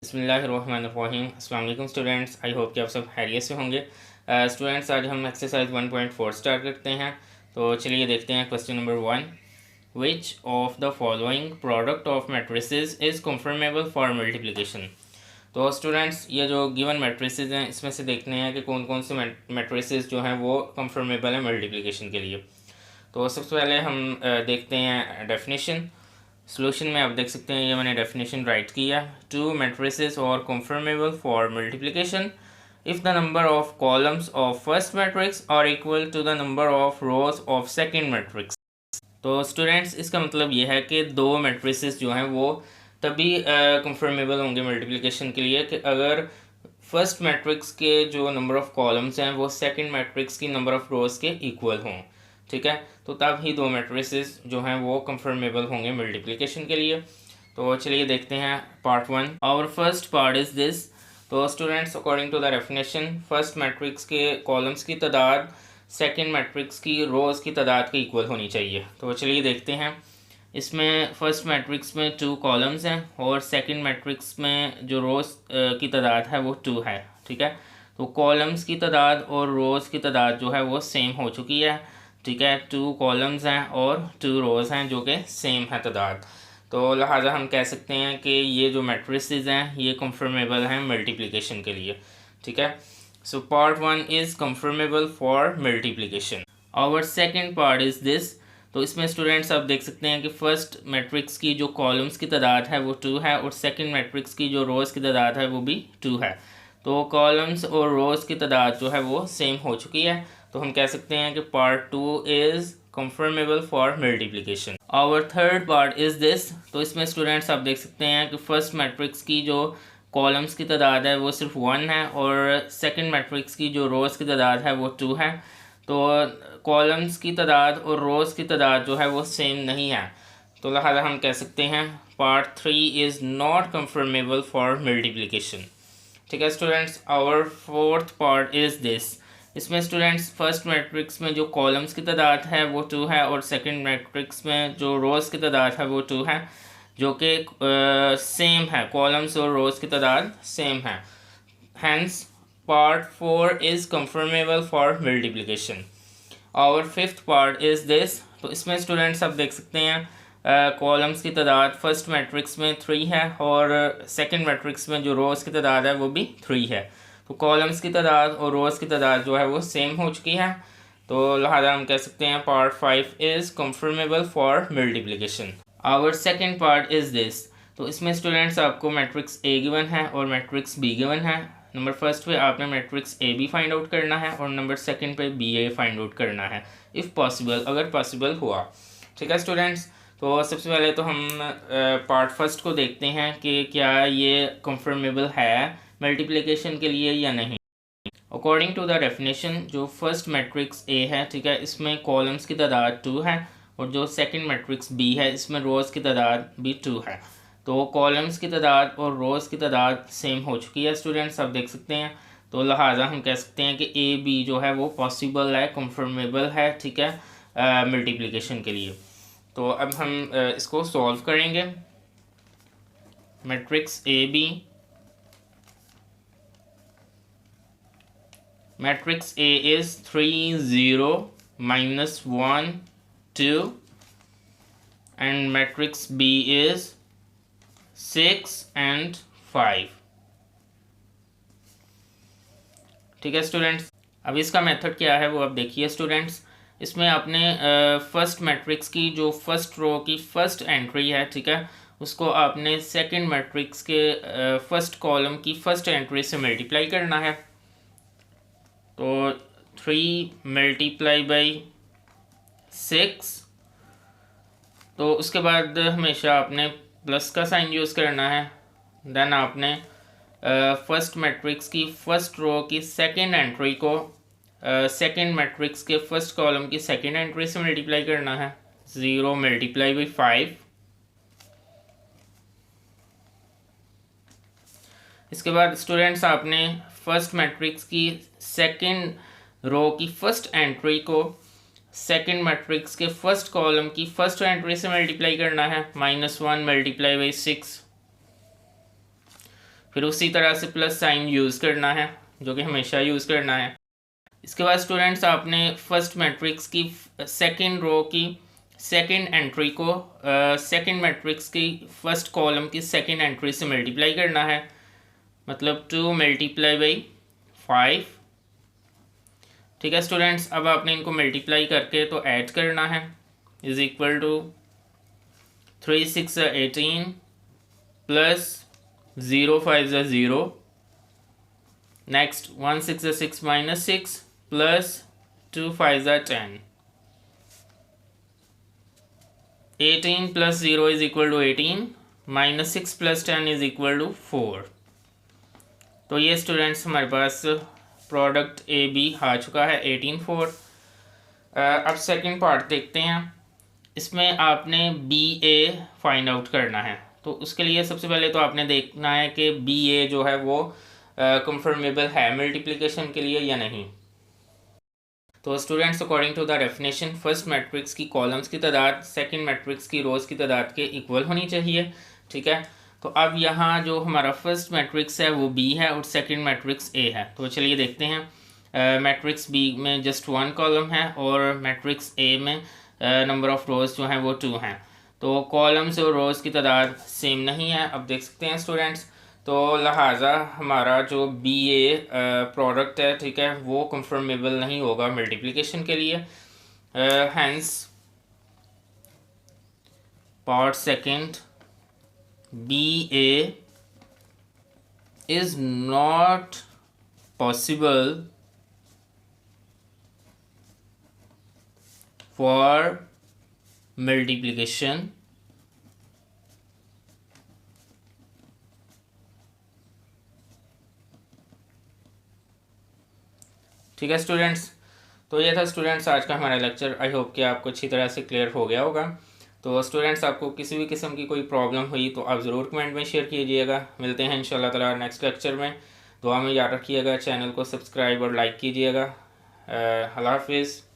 बिस्मिल्लाहिर्रहमानिर्रहीम। अस्सलाम वालेकुम स्टूडेंट्स, आई होप कि आप सब खैरियत से होंगे। स्टूडेंट्स, आज हम एक्सरसाइज 1.4 स्टार्ट करते हैं। तो चलिए देखते हैं question number 1। Which of the following product of matrices is conformable for multiplication. तो स्टूडेंट्स, ये जो गिवन मैट्रिसेस हैं इसमें से देखने हैं कि कौन कौन से मैट्रिसेस जो हैं वो कंफर्मेबल है मल्टीप्लिकेशन के लिए। तो सबसे पहले हम देखते हैं डेफिनेशन। सोल्यूशन में आप देख सकते हैं, ये मैंने डेफिनेशन राइट किया। टू मैट्रिसेस और conformable for multiplication if the number of columns of first matrix are equal to the number of rows of second matrix. तो स्टूडेंट्स, इसका मतलब ये है कि दो मैट्रिसेस जो हैं वो तभी कंफर्मेबल होंगे मल्टीप्लिकेशन के लिए कि अगर फर्स्ट मैट्रिक्स के जो नंबर ऑफ कॉलम्स हैं वो सेकंड मैट्रिक्स की नंबर ऑफ रोज के इक्वल हों। ठीक है, तो तब ही दो मैट्रिसेस जो हैं वो कंफर्मेबल होंगे मल्टीप्लिकेशन के लिए। तो चलिए देखते हैं part 1। Our first part is this. तो students, according to the definition, first matrix के कॉलम्स की तादाद सेकंड मैट्रिक्स की रोज़ की तादाद के इक्वल होनी चाहिए। तो चलिए देखते हैं। इसमें फर्स्ट मैट्रिक्स में 2 कॉलम्स हैं और सेकंड मैट्रिक्स में जो रोज़ की तादाद है वो 2 है। ठीक है, तो कॉलम्स की तादाद और रोज़ की तादाद जो है वो सेम हो चुकी है। ठीक है, 2 कॉलम्स हैं और 2 रोज़ हैं जो कि सेम है तादाद। तो लिहाजा हम कह सकते हैं कि ये जो मैट्रिसेस हैं ये कंफर्मेबल हैं मल्टीप्लिकेशन के लिए। ठीक है, so part 1 is conformable for multiplication. Our second part is this. तो इसमें स्टूडेंट्स आप देख सकते हैं कि फर्स्ट मैट्रिक्स की जो कॉलम्स की तादाद है वो 2 है और सेकंड मैट्रिक्स की जो रोज़ की तादाद है वो भी 2 है। तो कॉलम्स और रोज़ की तादाद जो है वो सेम हो चुकी है। तो हम कह सकते हैं कि part 2 is conformable for multiplication. Our third part is this. तो इसमें स्टूडेंट्स आप देख सकते हैं कि फर्स्ट मैट्रिक्स की जो कॉलम्स की तादाद है वो सिर्फ 1 है और सेकंड मैट्रिक्स की जो रोज़ की तादाद है वो 2 है। तो कॉलम्स की तादाद और रोज़ की तादाद जो है वो सेम नहीं है। तो लिहाजा हम कह सकते हैं part 3 is not conformable for multiplication. ठीक है students, our fourth part is this. इसमें स्टूडेंट्स फर्स्ट मैट्रिक्स में जो कॉलम्स की तादाद है वो 2 है और सेकंड मैट्रिक्स में जो रोज़ की तादाद है वो 2 है, जो कि सेम है। कॉलम्स और रोज़ की तादाद सेम है। Hence part 4 is conformable for multiplication. और फिफ्थ पार्ट इज़ दिस। तो इसमें स्टूडेंट्स आप देख सकते हैं कॉलम्स की तादाद फर्स्ट मैट्रिक्स में 3 है और सेकंड मैट्रिक्स में जो रोज़ की तादाद है वो भी 3 है। तो कॉलम्स की तादाद और रोज़ की तादाद जो है वो सेम हो चुकी है। तो लिहाजा हम कह सकते हैं part 5 is conformable for multiplication. Our second part is this. तो इसमें स्टूडेंट्स आपको मैट्रिक्स ए गिवन है और मैट्रिक्स बी गिवन है। नंबर फर्स्ट पे आपने matrix A B find out करना है और नंबर सेकंड पे बी ए फाइंड आउट करना है इफ़ पॉसिबल, अगर पॉसिबल हुआ। ठीक है स्टूडेंट्स, तो सबसे पहले तो हम पार्ट फर्स्ट को देखते हैं कि क्या ये कंफर्मेबल है मल्टीप्लिकेशन के लिए या नहीं। अकॉर्डिंग टू द डेफिनेशन, जो फर्स्ट मैट्रिक्स ए है, ठीक है, इसमें कॉलम्स की तादाद 2 है और जो सेकंड मैट्रिक्स बी है इसमें रोज़ की तादाद भी 2 है। तो कॉलम्स की तादाद और रोज़ की तादाद सेम हो चुकी है स्टूडेंट्स, आप देख सकते हैं। तो लिहाजा हम कह सकते हैं कि ए बी जो है वो पॉसिबल है, कंफर्मेबल है। ठीक है, मल्टीप्लिकेशन के लिए। तो अब हम इसको सॉल्व करेंगे। Matrix A B, matrix A is 3 0 -1 2 and matrix B is 6 and 5। ठीक है स्टूडेंट्स, अब इसका मेथड क्या है वो आप देखिए स्टूडेंट्स। इसमें आपने फर्स्ट मैट्रिक्स की जो फर्स्ट रो की फर्स्ट एंट्री है, ठीक है, उसको आपने सेकंड मैट्रिक्स के फर्स्ट कॉलम की फर्स्ट एंट्री से मल्टीप्लाई करना है। तो 3 मल्टीप्लाई बाई 6, तो उसके बाद हमेशा आपने प्लस का साइन यूज़ करना है। देन आपने फर्स्ट मैट्रिक्स की फर्स्ट रो की सेकंड एंट्री को सेकंड मैट्रिक्स के फर्स्ट कॉलम की सेकंड एंट्री से मल्टीप्लाई करना है। 0 मल्टीप्लाई बाई 5। इसके बाद स्टूडेंट्स आपने फर्स्ट मैट्रिक्स की सेकंड रो की फर्स्ट एंट्री को सेकंड मैट्रिक्स के फर्स्ट कॉलम की फर्स्ट एंट्री से मल्टीप्लाई करना है। -1 मल्टीप्लाई बाई 6। फिर उसी तरह से प्लस साइन यूज़ करना है, जो कि हमेशा यूज़ करना है। इसके बाद स्टूडेंट्स आपने फर्स्ट मैट्रिक्स की सेकंड रो की सेकंड एंट्री को सेकंड मैट्रिक्स की फर्स्ट कॉलम की सेकंड एंट्री से मल्टीप्लाई करना है, मतलब 2 मल्टीप्लाई बाई 5। ठीक है स्टूडेंट्स, अब आपने इनको मल्टीप्लाई करके तो ऐड करना है, is equal to 3 6 18 plus 0 5 0, next 1 6 6 minus 6 plus 2 5 10, 18 plus 0 is equal to 18, minus 6 plus 10 is equal to 4। तो ये स्टूडेंट्स हमारे पास प्रोडक्ट ए बी आ चुका है 18 4। अब सेकंड पार्ट देखते हैं। इसमें आपने बी ए फाइंड आउट करना है। तो उसके लिए सबसे पहले तो आपने देखना है कि बी ए जो है वो कंफर्मेबल है मल्टीप्लिकेशन के लिए या नहीं। तो students according to the definition first matrix की कॉलम्स की तादाद सेकंड मैट्रिक्स की रोज़ की तादाद के इक्वल होनी चाहिए। ठीक है, तो अब यहाँ जो हमारा फर्स्ट मैट्रिक्स है वो बी है और सेकंड मैट्रिक्स ए है। तो चलिए देखते हैं। मैट्रिक्स बी में जस्ट 1 कॉलम है और मैट्रिक्स ए में नंबर ऑफ़ रोज़ जो हैं वो 2 हैं। तो कॉलम्स और रोज़ की तादाद सेम नहीं है। अब देख सकते हैं स्टूडेंट्स, तो लिहाजा हमारा जो बी ए प्रोडक्ट है, ठीक है, वो कंफर्मेबल नहीं होगा मल्टीप्लिकेशन के लिए। Hence part second B A is not possible for multiplication ठीक है स्टूडेंट्स। तो ये था स्टूडेंट्स आज का हमारा लेक्चर। आई होप कि आपको अच्छी तरह से क्लियर हो गया होगा। तो स्टूडेंट्स आपको किसी भी किस्म की कोई प्रॉब्लम हुई तो आप ज़रूर कमेंट में शेयर कीजिएगा। मिलते हैं इंशाल्लाह ताला नेक्स्ट लेक्चर में। दुआ में याद रखिएगा, चैनल को सब्सक्राइब और लाइक कीजिएगा। अल्लाह हाफिज़।